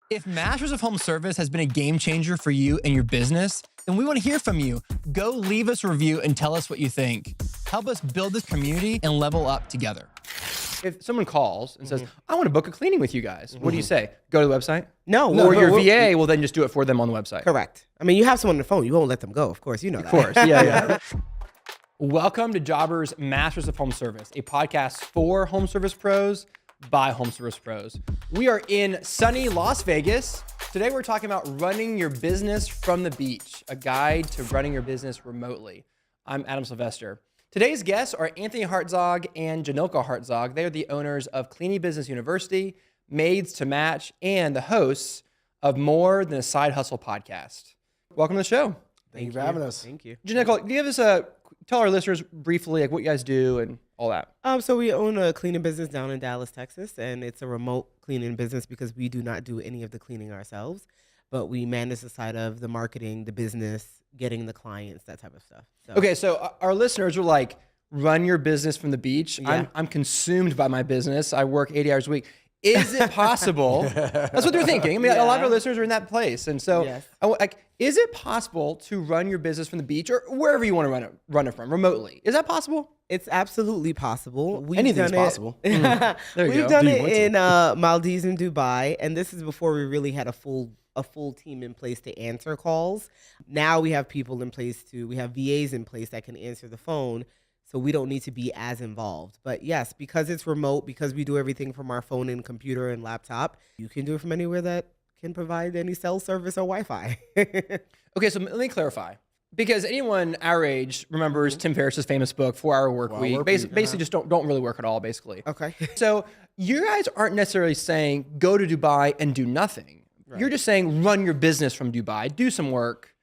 If Masters of Home Service has been a game changer for you and your business, then we want to hear from you. Go leave us a review and tell us what you think. Help us build this community and level up together. If someone calls and says, I want to book a cleaning with you guys, what do you say? Go to the website? No. Or your VA will then just do it for them on the website. Correct. I mean, you have someone on the phone. You won't let them go. Of course, you know that. Of course, yeah. Welcome to Jobbers Masters of Home Service, a podcast for home service pros by home service pros. We are in sunny Las Vegas. Today we're talking about running your business from the beach, a guide to running your business remotely. I'm Adam Sylvester. Today's guests are Anthony Hartzog and Jhanilka Hartzog. They are the owners of Cleaning Business University, Maids to Match, and the hosts of More Than a Side Hustle podcast. Welcome to the show. Thank you for having us. Thank you. Jhanilka, do you give us tell our listeners briefly what you guys do and all that? So we own a cleaning business down in Dallas, Texas, and it's a remote cleaning business because we do not do any of the cleaning ourselves, but we manage the side of the marketing, the business, getting the clients, that type of stuff. So. Okay, so our listeners are like, run your business from the beach. Yeah. I'm consumed by my business. I work 80 hours a week. Is it possible? That's what they're thinking. I mean, a lot of our listeners are in that place. And so, Yes. Is it possible to run your business from the beach or wherever you want to run it from, remotely? Is that possible? It's absolutely possible. Anything's possible. There you We've go. done Do you it want to? in Maldives and Dubai, and this is before we really had a full team in place to answer calls. Now we have people in place we have VAs in place that can answer the phone, so we don't need to be as involved. But yes, because it's remote, because we do everything from our phone and computer and laptop, you can do it from anywhere that can provide any cell service or Wi-Fi. Okay, so let me clarify. Because anyone our age remembers Tim Ferriss's famous book, 4-Hour Work Week. Basically just don't really work at all, basically. Okay. So you guys aren't necessarily saying go to Dubai and do nothing. Right. You're just saying run your business from Dubai, do some work.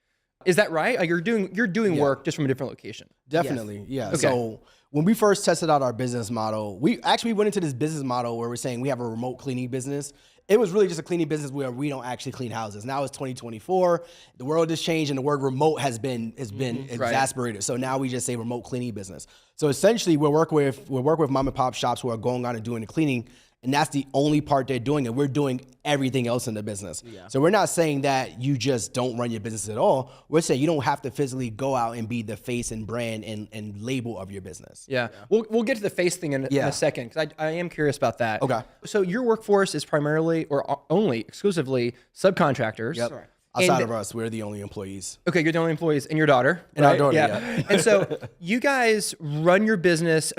Is that right? Like you're doing work just from a different location. Definitely, yeah. Okay. So when we first tested out our business model, we actually went into this business model where we're saying we have a remote cleaning business. It was really just a cleaning business where we don't actually clean houses. Now it's 2024. The world has changed and the word remote has been exasperated. So now we just say remote cleaning business. So essentially we're working with mom and pop shops who are going on and doing the cleaning. And that's the only part they're doing, and we're doing everything else in the business. Yeah. So we're not saying that you just don't run your business at all. We're saying you don't have to physically go out and be the face and brand and label of your business. Yeah. We'll get to the face thing in a second, because I am curious about that. Okay. So your workforce is primarily or only exclusively subcontractors. Yep. Correct. Outside of us, we're the only employees. Okay, you're the only employees and your daughter. And right? our daughter, yeah. And so you guys run your business,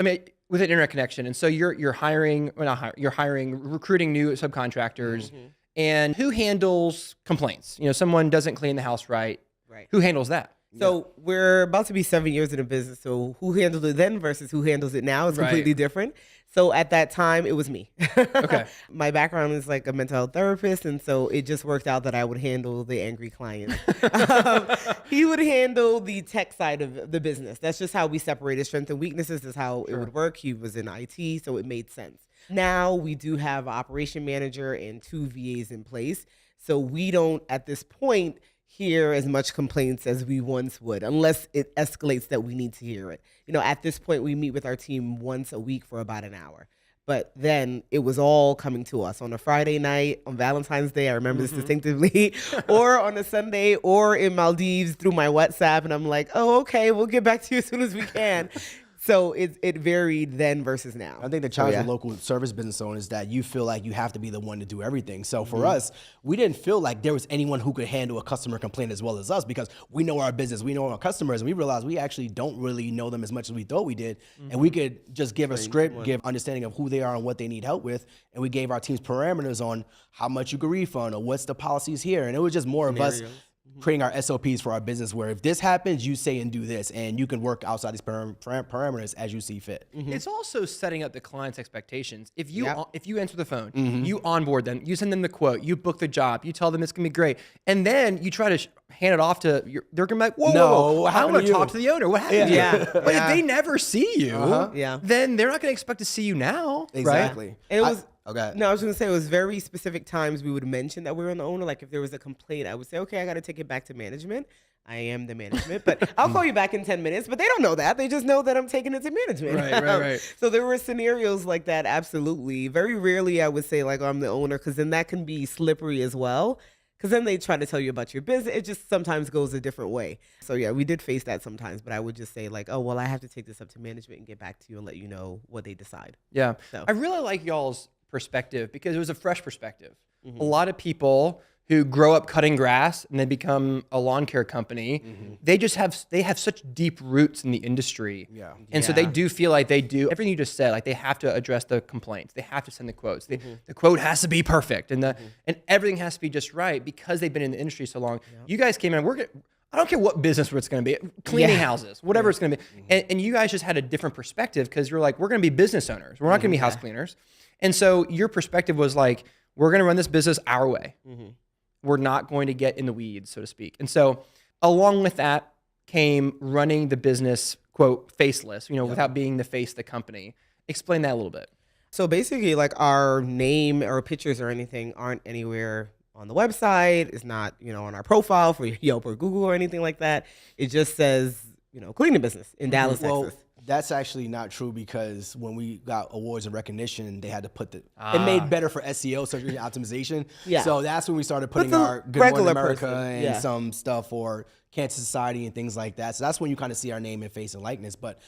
with an internet connection. And so you're hiring, recruiting new subcontractors. Mm-hmm. And who handles complaints? Someone doesn't clean the house right. Right. Who handles that? So we're about to be 7 years in the business. So who handled it then versus who handles it now is completely different. So at that time, it was me. Okay. My background is like a mental health therapist. And so it just worked out that I would handle the angry client. He would handle the tech side of the business. That's just how we separated strengths and weaknesses is how it would work. He was in IT, so it made sense. Now we do have an operation manager and 2 VAs in place. So we don't, at this point, hear as much complaints as we once would, unless it escalates that we need to hear it. At this point, we meet with our team once a week for about an hour. But then it was all coming to us on a Friday night, on Valentine's Day, I remember this distinctively, or on a Sunday, or in Maldives through my WhatsApp. And I'm like, oh, okay, we'll get back to you as soon as we can. So it varied then versus now. I think the challenge with local service business owners is that you feel like you have to be the one to do everything. So for us, we didn't feel like there was anyone who could handle a customer complaint as well as us because we know our business, we know our customers, and we realized we actually don't really know them as much as we thought we did. And we could just give a script, give understanding of who they are and what they need help with. And we gave our teams parameters on how much you could refund or what's the policies here. And it was just more of us creating our SOPs for our business where if this happens, you say and do this, and you can work outside these parameters as you see fit. It's also setting up the client's expectations. If you answer the phone, you onboard them, you send them the quote, you book the job, you tell them it's gonna be great, and then you try to hand it off to they're gonna be like, whoa, I want to talk to the owner. What happened? But if they never see you, then they're not gonna expect to see you now. Exactly. Right? Okay. No, I was going to say it was very specific times we would mention that we were the owner. Like if there was a complaint, I would say, okay, I got to take it back to management. I am the management, but I'll call you back in 10 minutes. But they don't know that. They just know that I'm taking it to management. Right. So there were scenarios like that, absolutely. Very rarely I would say like I'm the owner, because then that can be slippery as well. Because then they try to tell you about your business. It just sometimes goes a different way. So yeah, we did face that sometimes, but I would just say like, oh, well, I have to take this up to management and get back to you and let you know what they decide. Yeah. So. I really like y'all's perspective because it was a fresh perspective. A lot of people who grow up cutting grass and they become a lawn care company, they have such deep roots in the industry. Yeah. And so they do feel like they do everything you just said, like they have to address the complaints. They have to send the quotes. The quote has to be perfect and and everything has to be just right because they've been in the industry so long. You guys came in, I don't care what business it's going to be, cleaning houses, whatever it's going to be. And you guys just had a different perspective because you're like, we're going to be business owners. We're not going to be house cleaners. And so your perspective was like, we're going to run this business our way. We're not going to get in the weeds, so to speak. And so along with that came running the business, quote, faceless, without being the face of the company. Explain that a little bit. So basically, like our name or pictures or anything aren't anywhere on the website. It's not, on our profile for Yelp or Google or anything like that. It just says, cleaning business in Dallas, Texas. That's actually not true because when we got awards and recognition, they had to put it made better for SEO, search engine optimization. Yeah. So that's when we started putting the our Good regular Morning America person, and some stuff for Cancer Society and things like that. So that's when you kind of see our name and face and likeness. But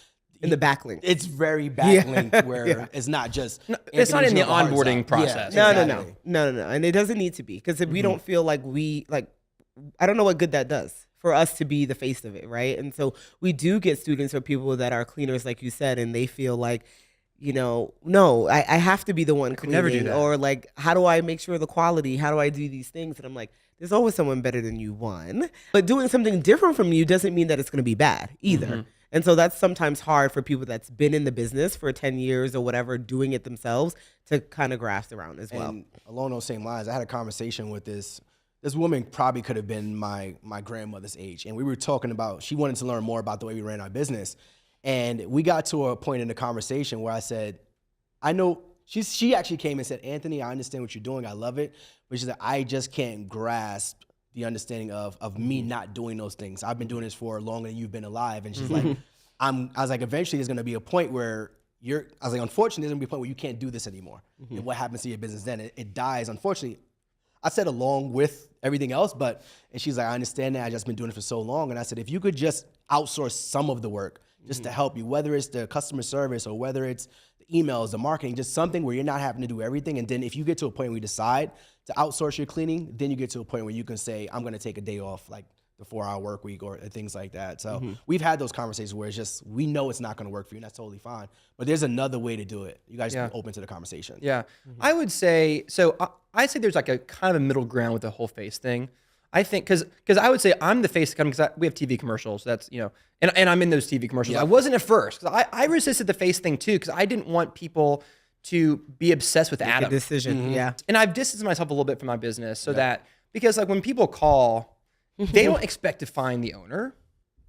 in the backlink. It's very backlink where it's not just. It's not in the Anthony and Jhanilka onboarding Hartzog. process. Yeah, No. exactly. And it doesn't need to be, because if we don't feel like I don't know what good that does for us to be the face of it, right? And so we do get students or people that are cleaners, like you said, and they feel like, no, I have to be the one cleaning. never do that. Or like, how do I make sure the quality? How do I do these things? And I'm like, there's always someone better than you, one. But doing something different from you doesn't mean that it's going to be bad either. And so that's sometimes hard for people that's been in the business for 10 years or whatever, doing it themselves, to kind of grasp around as well. And along those same lines, I had a conversation with this woman, probably could have been my grandmother's age. And we were talking about, she wanted to learn more about the way we ran our business. And we got to a point in the conversation where I said, I know, she actually came and said, Anthony, I understand what you're doing. I love it. But she said, I just can't grasp the understanding of me not doing those things. I've been doing this for longer than you've been alive. And she's like, I was like, eventually there's going to be a point where I was like, unfortunately, there's going to be a point where you can't do this anymore. And what happens to your business then? It dies, unfortunately. I said along with everything else, and she's like, I understand that. I've just been doing it for so long. And I said, if you could just outsource some of the work just to help you, whether it's the customer service or whether it's the emails, the marketing, just something where you're not having to do everything. And then if you get to a point where you decide to outsource your cleaning, then you get to a point where you can say, I'm going to take a day off, like the 4-hour work week or things like that. So we've had those conversations where it's just, we know it's not going to work for you, and that's totally fine. But there's another way to do it. You guys be open to the conversation. Yeah. I would say, I'd say there's like a kind of a middle ground with the whole face thing. I think, because I would say I'm the face of the company because we have TV commercials. That's, and I'm in those TV commercials. I wasn't at first because I resisted the face thing too because I didn't want people to be obsessed with Adam. A decision, yeah. And I've distanced myself a little bit from my business so that, because like when people call, they don't expect to find the owner,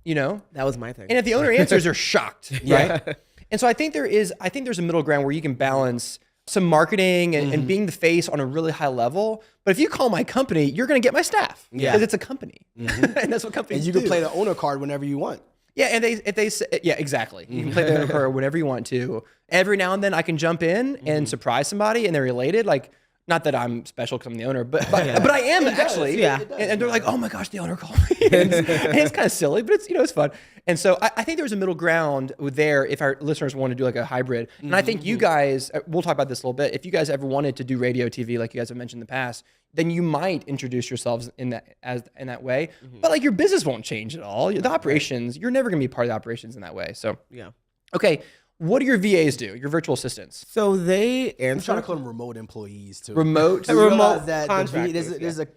That was my thing. And if the owner answers, they're shocked, right? And so I think there's a middle ground where you can balance some marketing and being the face on a really high level. But if you call my company, you're going to get my staff because it's a company. And that's what companies do. And you can play the owner card whenever you want. Yeah, and if they say, yeah, exactly. You can play the owner card whenever you want to. Every now and then I can jump in and surprise somebody and they're related. Like, not that I'm special because I'm the owner, but I am actually. Yeah. And they're like, oh my gosh, the owner called me. and it's kind of silly, but it's fun. And so I think there's a middle ground there if our listeners want to do like a hybrid. And I think you guys, we'll talk about this a little bit. If you guys ever wanted to do radio, TV, like you guys have mentioned in the past, then you might introduce yourselves in that way. But like your business won't change at all. The operations, you're never going to be part of the operations in that way. So yeah. Okay. What do your VAs do? Your virtual assistants? So they answer. I'm trying to call them remote employees too. Remote. So remote that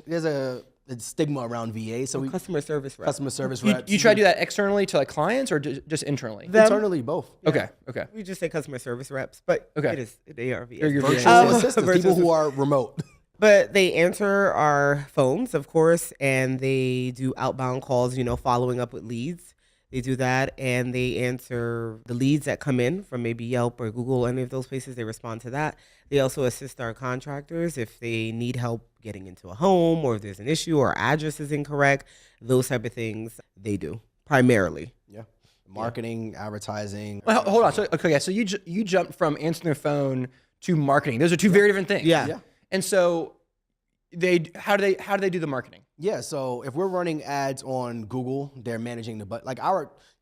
there's a stigma around VA. So customer service reps. Customer service reps. You try to do that externally to like clients or just internally? Internally, both. Okay. We just say customer service reps, but they are VAs. They're your Virtual VAs. assistants, people who are remote. But they answer our phones, of course, and they do outbound calls, following up with leads. They do that, and they answer the leads that come in from maybe Yelp or Google, any of those places. They respond to that. They also assist our contractors if they need help getting into a home, or if there's an issue or address is incorrect. Those type of things they do primarily. Yeah. Marketing, advertising. Well, hold on. So okay, so you jumped from answering the phone to marketing. Those are two very different things. Yeah. And so how do they do the marketing? Yeah, so if we're running ads on Google, they're managing but like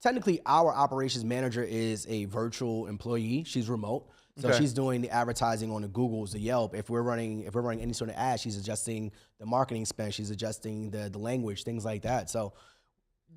technically our operations manager is a virtual employee. She's remote. So she's doing the advertising on the Googles, the Yelp. If we're running any sort of ad, she's adjusting the marketing spend, she's adjusting the language, things like that. So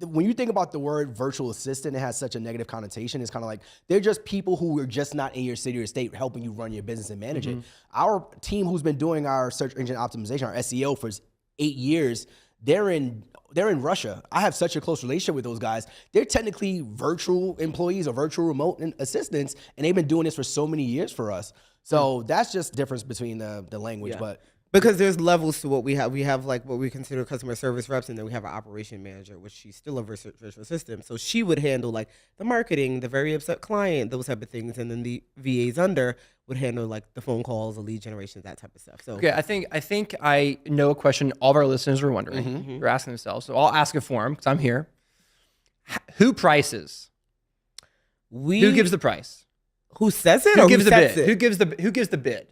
when you think about the word virtual assistant, it has such a negative connotation. It's kind of like they're just people who are just not in your city or state helping you run your business and manage it. Our team who's been doing our search engine optimization, our SEO for 8 years, they're in Russia. I have such a close relationship with those guys. They're technically virtual employees or virtual remote assistants, and they've been doing this for so many years for us. So that's just the difference between the language. But because there's levels to what we have. We have like what we consider customer service reps, and then we have our operation manager, which she's still a virtual assistant. So she would handle like the marketing, the very upset client, those type of things, and then the VAs under would handle like the phone calls, the lead generation, that type of stuff. So okay, I think I know a question all of our listeners are wondering. They're asking themselves. So I'll ask it for them because I'm here. Who prices? Who gives the price? Who says it? Who or gives who the sets bid? it? Who gives the bid?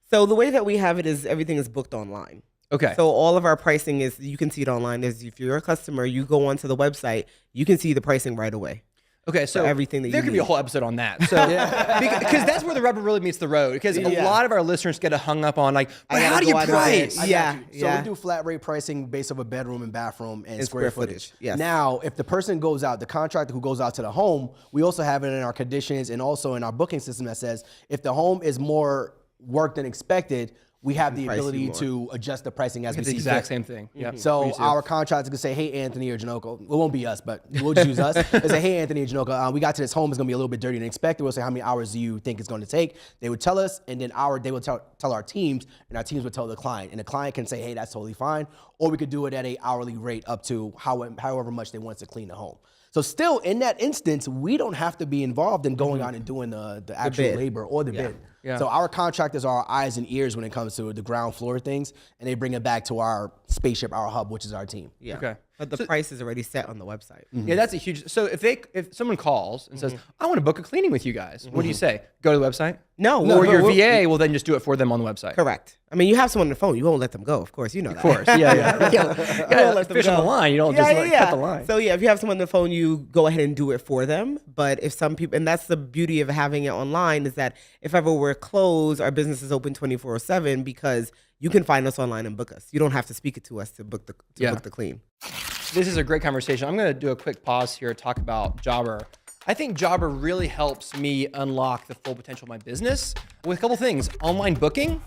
So the way that we have it is everything is booked online. Okay. So all of our pricing is, you can see it online. If you're a customer, you go onto the website, you can see the pricing right away. Okay, so everything that there you could be a need. whole episode on that. So because that's where the rubber really meets the road. Because a lot of our listeners get hung up on like, but how do you price? So we do flat rate pricing based off a bedroom and bathroom and square footage. Yes. Now, if the person goes out, the contractor who goes out to the home, we also have it in our conditions and also in our booking system that says if the home is more work than expected, we have the ability to adjust the pricing as we It's the see exact fit. same thing. Yep. So our contractor can say, hey, Anthony or Jhanilka, it won't be us, but we'll just use us. They say, hey, Anthony or Jhanilka, we got to this home, it's gonna be a little bit dirtier than expected. We'll say, how many hours do you think it's gonna take? They would tell us, and then they would tell our teams, and our teams would tell the client. And the client can say, hey, that's totally fine. Or we could do it at an hourly rate up to however much they want to clean the home. So still, in that instance, we don't have to be involved in going out and doing the actual labor or the bid. Yeah. So our contractors are our eyes and ears when it comes to the ground floor things, and they bring it back to our spaceship, our hub, which is our team. Yeah. Okay. But the price is already set on the website. Yeah, that's a huge. So if someone calls and says, I want to book a cleaning with you guys, what do you say? Go to the website? No. Or your VA will then just do it for them on the website. Correct. I mean, you have someone on the phone. You won't let them go. Of course, you know that. Of course. Yeah. You won't gotta let them fish on go. the line. You don't just cut the line. So yeah, if you have someone on the phone, you go ahead and do it for them. But if some people, and that's the beauty of having it online, is that if ever we're closed, our business is open 24/7 because you can find us online and book us. You don't have to speak it to us to book the clean. This is a great conversation. I'm going to do a quick pause here to talk about Jobber. I think Jobber really helps me unlock the full potential of my business with a couple things: online booking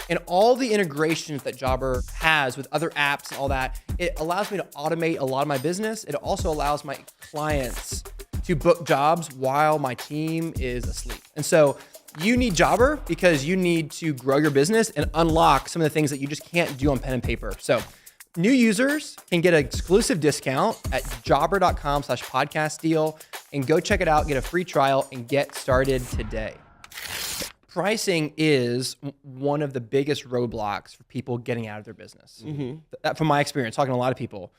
and all the integrations that Jobber has with other apps and all that. It allows me to automate a lot of my business. It also allows my clients to book jobs while my team is asleep. And so you need Jobber because you need to grow your business and unlock some of the things that you just can't do on pen and paper. So new users can get an exclusive discount at jobber.com/podcast deal, and go check it out, get a free trial, and get started today. Pricing is one of the biggest roadblocks for people getting out of their business. That, from my experience, talking to a lot of people,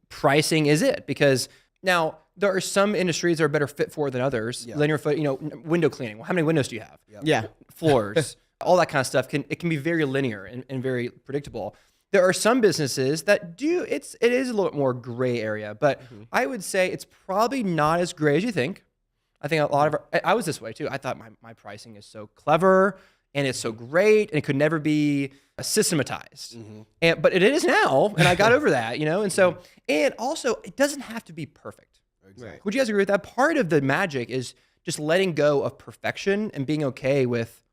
pricing is it, because now there are some industries that are better fit for than others. Linear foot, window cleaning. Well, how many windows do you have? Yeah. Floors, all that kind of stuff can be very linear and very predictable. There are some businesses that it is a little bit more gray area, but I would say it's probably not as gray as you think. I think a lot of I was this way too. I thought my pricing is so clever and it's so great and it could never be systematized. But it is now, and I got over that, and so, and also it doesn't have to be perfect. Exactly. Would you guys agree with that? Part of the magic is just letting go of perfection and being okay with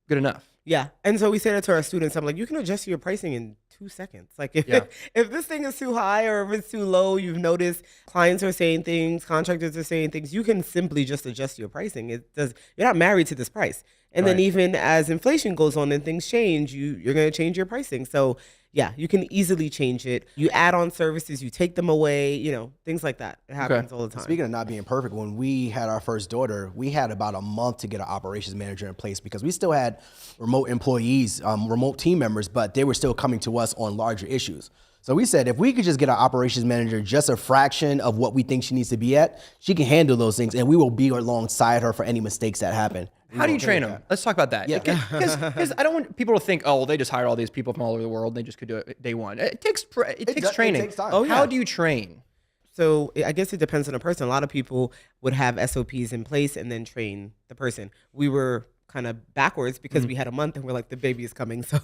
good enough. Yeah. And so we say that to our students. I'm like, you can adjust your pricing in 2 seconds. Like if this thing is too high or if it's too low, you've noticed clients are saying things, contractors are saying things, you can simply just adjust your pricing. You're not married to this price. And then even as inflation goes on and things change, you're going to change your pricing. So yeah, you can easily change it. You add on services, you take them away, things like that. It happens all the time. Speaking of not being perfect, when we had our first daughter, we had about a month to get an operations manager in place because we still had remote employees, remote team members, but they were still coming to us on larger issues. So we said, if we could just get our operations manager just a fraction of what we think she needs to be at, she can handle those things, and we will be alongside her for any mistakes that happen. How do you train them? Let's talk about that. Yeah. Because I don't want people to think, oh, well, they just hire all these people from all over the world. They just could do it day one. It takes training. It takes time. Oh, yeah. How do you train? So I guess it depends on the person. A lot of people would have SOPs in place and then train the person. We were kind of backwards because we had a month and we're like, the baby is coming. So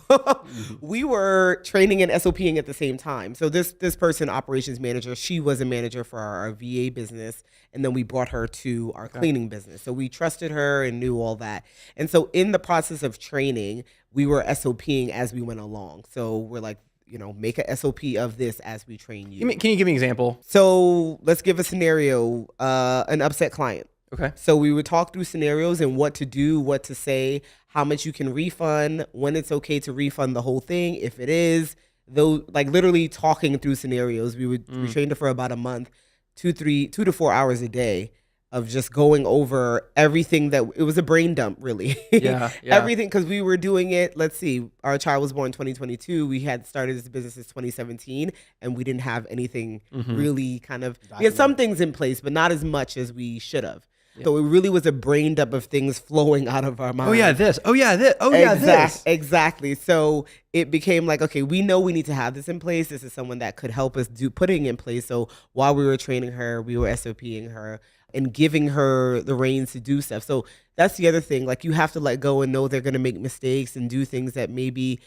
we were training and SOPing at the same time. So this person, operations manager, she was a manager for our VA business. And then we brought her to our cleaning business. So we trusted her and knew all that. And so in the process of training, we were SOPing as we went along. So we're like, make a SOP of this as we train you. Can you give me an example? So let's give a scenario, an upset client. Okay. So we would talk through scenarios and what to do, what to say, how much you can refund, when it's okay to refund the whole thing. If it is, though, like literally talking through scenarios. We trained her for about a month, 2 to 4 hours a day of just going over everything it was a brain dump, really. Yeah. Everything, because we were doing it. Let's see, our child was born in 2022. We had started this business in 2017, and we didn't have anything really kind of. We had some things in place, but not as much as we should have. So it really was a brain dump of things flowing out of our mind. Oh yeah, this. Oh yeah, this. Oh yeah, this. Exactly. So it became like, okay, we know we need to have this in place. This is someone that could help us putting in place. So while we were training her, we were SOPing her and giving her the reins to do stuff. So that's the other thing. Like, you have to let go and know they're going to make mistakes and do things that maybe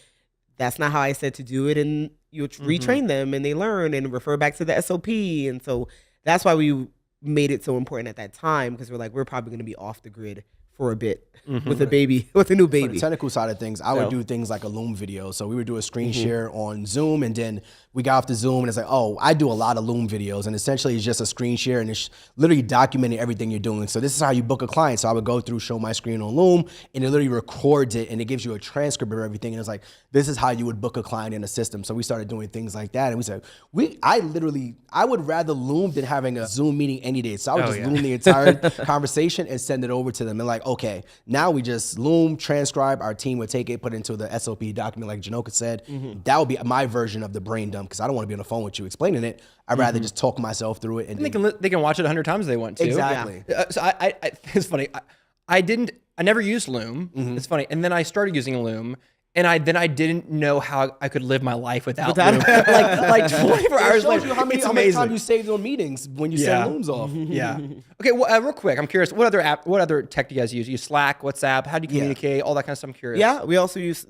that's not how I said to do it. And you retrain them and they learn and refer back to the SOP. And so that's why we made it so important at that time, because we're like, we're probably going to be off the grid for a bit with a baby, with a new baby. For the technical side of things, I would do things like a Loom video. So we would do a screen share on Zoom, and then we got off the Zoom, and it's like, oh, I do a lot of Loom videos, and essentially it's just a screen share, and it's literally documenting everything you're doing. So this is how you book a client. So I would go through, show my screen on Loom, and it literally records it, and it gives you a transcript of everything. And it's like, this is how you would book a client in a system. So we started doing things like that, and we said, I would rather Loom than having a Zoom meeting any day. So I would Loom the entire conversation and send it over to them, and like, okay, now we just Loom, transcribe, our team would take it, put it into the SOP document like Jhanilka said. That would be my version of the brain dump, because I don't want to be on the phone with you explaining it. I'd rather just talk myself through it. And they can watch it 100 times if they want to. Exactly. So it's funny. I never used Loom. It's funny. And then I started using Loom. And I didn't know how I could live my life without Loom. like 24 hours It shows later. you how many times you saved on meetings when you send Looms off. Yeah. Okay. Well, real quick, I'm curious. What other tech do you guys use? You use Slack, WhatsApp? How do you communicate? All that kind of stuff. I'm curious. Yeah, we also use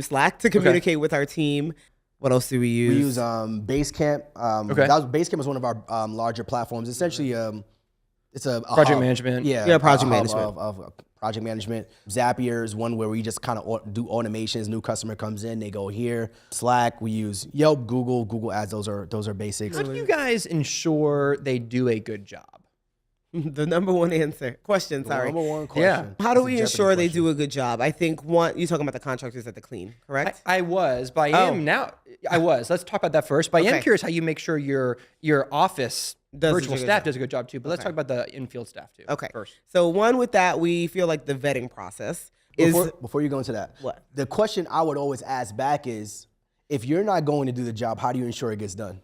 Slack to communicate with our team. What else do we use? We use Basecamp. Basecamp is one of our larger platforms. Essentially, it's a project management. Yeah, project management. Of project management. Zapier is one where we just kind of do automations. New customer comes in, they go here. Slack, we use Yelp, Google Ads. Those are basics. How do you guys ensure they do a good job? The number one question. Number one question. How do we ensure they do a good job? I think you're talking about the contractors at the clean, correct? I was, but I am now. I was. Let's talk about that first. But I am curious how you make sure your office virtual staff does a good job too. But let's talk about the in-field staff too. Okay. First. So one with that, we feel like the vetting process is. Before you go into that, what? The question I would always ask back is, if you're not going to do the job, how do you ensure it gets done?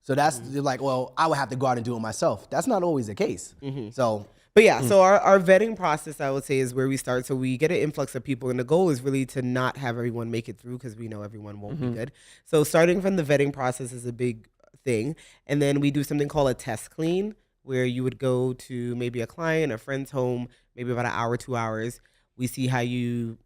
So that's like, well, I would have to go out and do it myself. That's not always the case. So. But yeah, so our vetting process, I would say, is where we start. So we get an influx of people, and the goal is really to not have everyone make it through, because we know everyone won't be good. So starting from the vetting process is a big thing. And then we do something called a test clean, where you would go to maybe a client, a friend's home, maybe about an hour, 2 hours. We see how did you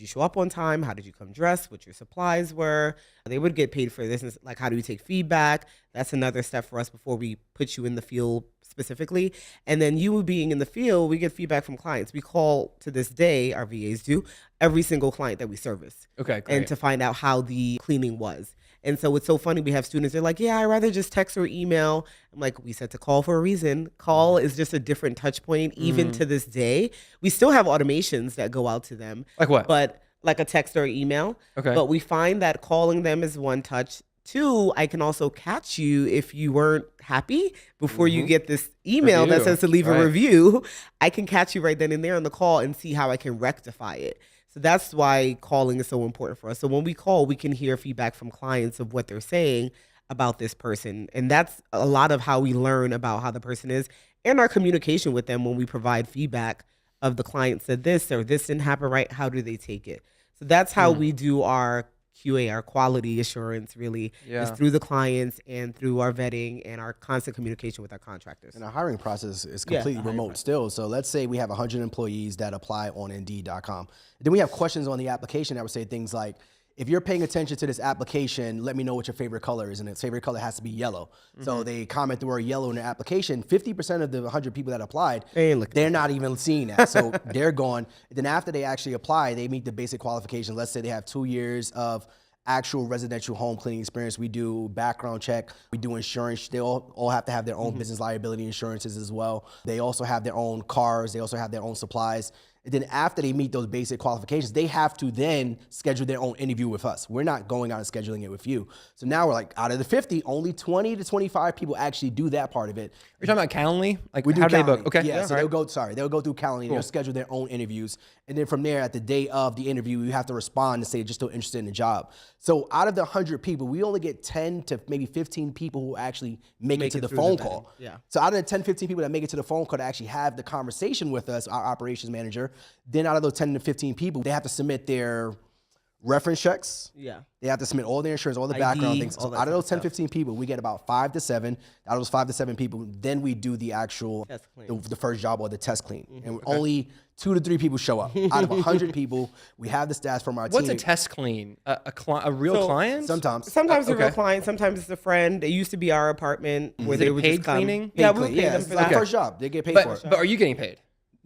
show up on time? How did you come dressed? What your supplies were? They would get paid for this. And like, how do you take feedback? That's another step for us before we put you in the field specifically. And then you being in the field, we get feedback from clients. We call, to this day, our VAs do, every single client that we service. Okay, great. And to find out how the cleaning was. And so it's so funny. We have students, they're like, yeah, I'd rather just text or email. I'm like, we said to call for a reason. Call is just a different touch point. Even to this day, we still have automations that go out to them. Like what? But like a text or email. Okay. But we find that calling them is one touch. Two, I can also catch you if you weren't happy before you get this email that Review. says to leave Right. a review. I can catch you right then and there on the call and see how I can rectify it. So that's why calling is so important for us. So when we call, we can hear feedback from clients of what they're saying about this person. And that's a lot of how we learn about how the person is and our communication with them when we provide feedback of the client said this or this didn't happen right. How do they take it? So that's how we do our QA, our quality assurance, really, is through the clients and through our vetting and our constant communication with our contractors. And our hiring process is completely remote still. So let's say we have 100 employees that apply on Indeed.com. Then we have questions on the application that would say things like, if you're paying attention to this application, let me know what your favorite color is. And its favorite color has to be yellow. So they comment the word yellow in their application. 50% of the 100 people that applied, they're not even seeing that. So they're gone. Then after they actually apply, they meet the basic qualifications. Let's say they have 2 years of actual residential home cleaning experience. We do background check. We do insurance. They all have to have their own business liability insurances as well. They also have their own cars. They also have their own supplies. And then after they meet those basic qualifications, they have to then schedule their own interview with us. We're not going out and scheduling it with you. So now we're like, out of the 50, only 20 to 25 people actually do that part of it. You're talking about Calendly? Like, We do how do they Calendly. book? Okay. Yeah, so all right. they'll go through Calendly and they'll schedule their own interviews. And then from there, at the day of the interview, you have to respond and say you're just still interested in the job. So out of the 100 people, we only get 10 to maybe 15 people who actually make it to the through phone the call. vetting. Yeah. So out of the 10, 15 people that make it to the phone call to actually have the conversation with us, our operations manager, then out of those 10 to 15 people, they have to submit their reference checks. Yeah. They have to submit all their insurance, all the background ID, things. all So that out of type those of 10, stuff. 15 people, we get about 5 to 7. Out of those 5 to 7 people, then we do the actual, Test clean. the first job or the test clean. And only 2 to 3 people show up. Out of 100 people, we have the stats from our What's team. a test clean? A real client? Sometimes. Sometimes it's a real Okay. client, sometimes it's a friend. It used to be our apartment where Is they it would paid just come. cleaning? Yeah, Paid we'll clean. pay Yeah, them it's for their that. first job. They get paid for it. But are you getting paid?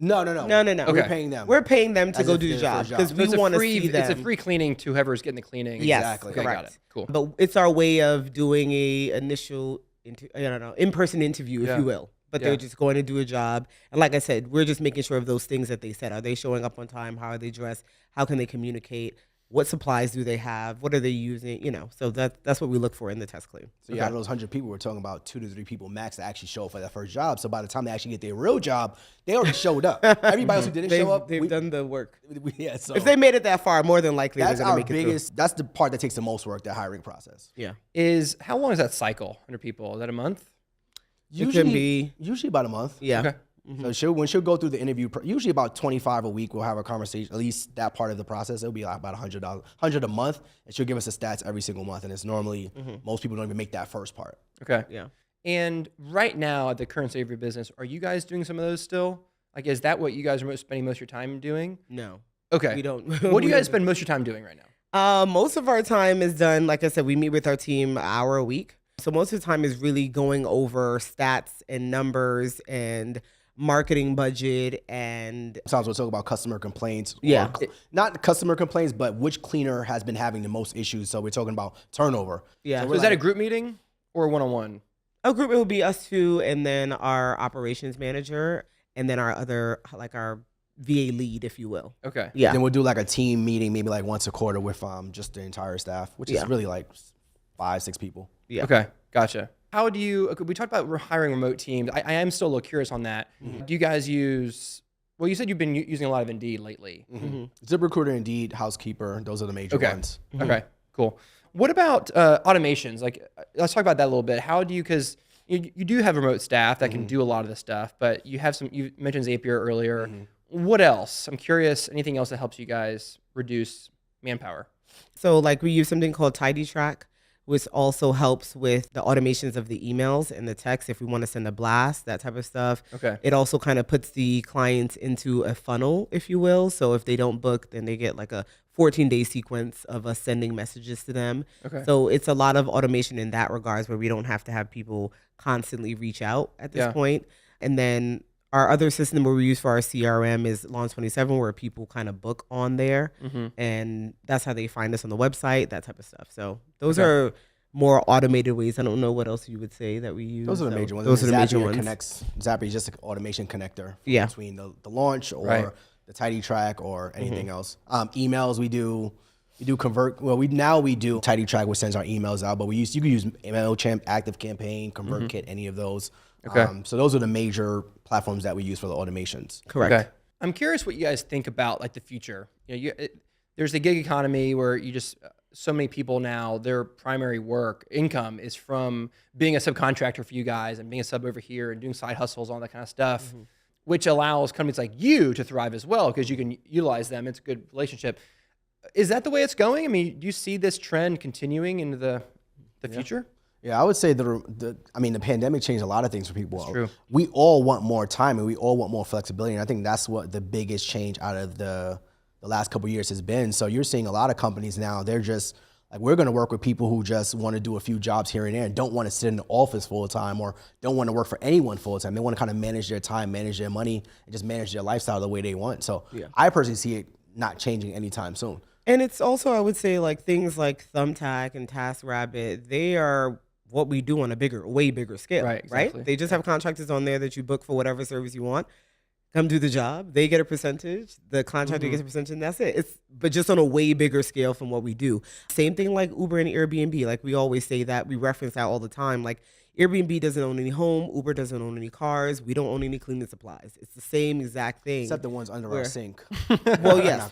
No. No. We're Okay. paying them. We're paying them to As go if do the they're job their because job. we So want to see it's them. a free cleaning to whoever's getting the cleaning. Yes, Exactly. Okay, got correct. it. Cool. But it's our way of doing a initial, in-person interview, if Yeah. you will. But Yeah. they're just going to do a job. And like I said, we're just making sure of those things that they said. Are they showing up on time? How are they dressed? How can they communicate? What supplies do they have? What are they using? So that's what we look for in the test clean. So out of those 100 people, we're talking about 2 to 3 people max that actually show up for that first job. So by the time they actually get their real job, they already showed up. Everybody else who didn't show up, They've done the work. So If they made it that far, more than likely they're that's going to our make it through. biggest. That's the part that takes the most work. The hiring process. Yeah. How long is that cycle? 100 people? Is that a month? Can be- usually about a month. Yeah. Okay. So when she'll go through the interview, usually about 25 a week, we'll have a conversation. At least that part of the process, it'll be like about $100 a month, and she'll give us the stats every single month. And it's normally most people don't even make that first part. Okay. Yeah. And right now, at the current state of your business, are you guys doing some of those still? Like, is that what you guys are spending most of your time doing? No. Okay. We don't. What do you guys spend most of your time doing right now? Most of our time is done, like I said, we meet with our team an hour a week. So most of the time is really going over stats and numbers and marketing budget and Sometimes we'll talk about customer complaints. Yeah. Not customer complaints, but which cleaner has been having the most issues. So we're talking about turnover. yeah. So is that a group meeting or one-on-one? A group, it will be us two and then our operations manager and then our other, like our VA lead, if you will. Okay. Yeah. Then we'll do like a team meeting, maybe like once a quarter with just the entire staff, which is Yeah. really like 5-6 people. Yeah. Okay. Gotcha. How do you, we talked about hiring remote teams. I am still a little curious on that. Do you guys use, well, you said you've been using a lot of Indeed lately. ZipRecruiter, Indeed, Housekeeper, those are the major ones. Okay, cool. What about automations? Like, let's talk about that a little bit. How do you, because you do have remote staff that can do a lot of this stuff, but you have you mentioned Zapier earlier. What else? I'm curious, anything else that helps you guys reduce manpower? So like we use something called TidyTrack, which also helps with the automations of the emails and the text if we want to send a blast, that type of stuff. Okay. It also kind of puts the clients into a funnel, if you will. So if they don't book, then they get like a 14-day sequence of us sending messages to them. Okay. So it's a lot of automation in that regards where we don't have to have people constantly reach out at this point. And then our other system where we use for our CRM is Launch 27, where people kind of book on there, and that's how they find us on the website, that type of stuff. So those are more automated ways. I don't know what else you would say that we use. Those are the major ones. Those are the major Zapier ones. Zapier is just an automation connector Yeah. between the launch or Right. the Tidy Track or anything else. Emails we do Convert. Well, we do Tidy Track, which sends our emails out, but you can use MailChimp, ActiveCampaign, ConvertKit, any of those. Okay. So those are the major platforms that we use for the automations. Correct. Okay. I'm curious what you guys think about like the future. There's the gig economy where you just so many people now, their primary work income is from being a subcontractor for you guys and being a sub over here and doing side hustles, all that kind of stuff, which allows companies like you to thrive as well because you can utilize them. It's a good relationship. Is that the way it's going? I mean, do you see this trend continuing into the future? Yeah, I would say the pandemic changed a lot of things for people. That's true. We all want more time and we all want more flexibility. And I think that's what the biggest change out of the last couple of years has been. So you're seeing a lot of companies now, they're just like, we're going to work with people who just want to do a few jobs here and there and don't want to sit in the office full time or don't want to work for anyone full time. They want to kind of manage their time, manage their money, and just manage their lifestyle the way they want. So I personally see it not changing anytime soon. And it's also, I would say, like things like Thumbtack and TaskRabbit, they are what we do on a way bigger scale, Right, exactly. They just have contractors on there that you book for whatever service you want. Come do the job. They get a percentage. The contractor gets a percentage, and that's it. But just on a way bigger scale from what we do. Same thing like Uber and Airbnb. Like we always say that. We reference that all the time. Like Airbnb doesn't own any home. Uber doesn't own any cars. We don't own any cleaning supplies. It's the same exact thing. Except the ones under our sink. Well, yes.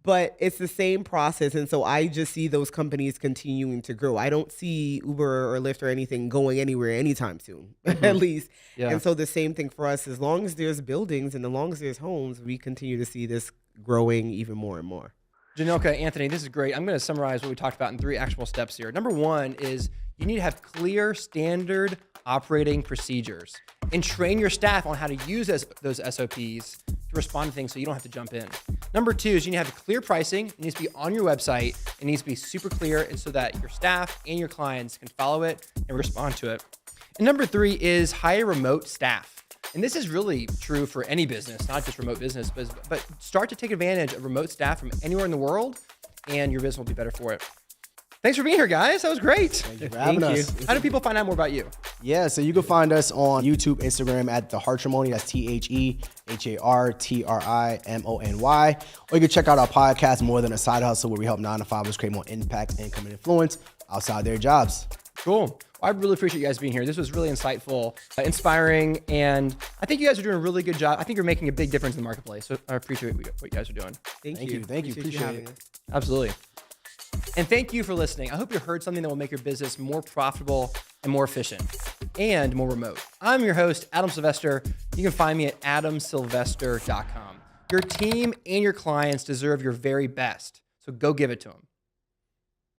But it's the same process. And so I just see those companies continuing to grow. I don't see Uber or Lyft or anything going anywhere anytime soon, at least. Yeah. And so the same thing for us. As long as there's buildings and as long as there's homes, we continue to see this growing even more and more. Jhanilka, Anthony, this is great. I'm going to summarize what we talked about in 3 actionable steps here. Number 1 is you need to have clear standard operating procedures and train your staff on how to use those SOPs to respond to things so you don't have to jump in. Number 2 is you need to have clear pricing. It needs to be on your website. It needs to be super clear and so that your staff and your clients can follow it and respond to it. And number 3 is hire remote staff. And this is really true for any business, not just remote business, but start to take advantage of remote staff from anywhere in the world, and your business will be better for it. Thanks for being here, guys. That was great. Thank you for having us. How do people find out more about you? Yeah, so you can find us on YouTube, Instagram at The Hartrimony. That's TheHartrimony. Or you can check out our podcast, More Than a Side Hustle, where we help 9-to-5ers create more impact, income, and influence outside their jobs. Cool. Well, I really appreciate you guys being here. This was really insightful, inspiring, and I think you guys are doing a really good job. I think you're making a big difference in the marketplace. So I appreciate what you guys are doing. Thank you. you. Appreciate it. Absolutely. And thank you for listening. I hope you heard something that will make your business more profitable and more efficient and more remote. I'm your host, Adam Sylvester. You can find me at adamsylvester.com. Your team and your clients deserve your very best, so go give it to them.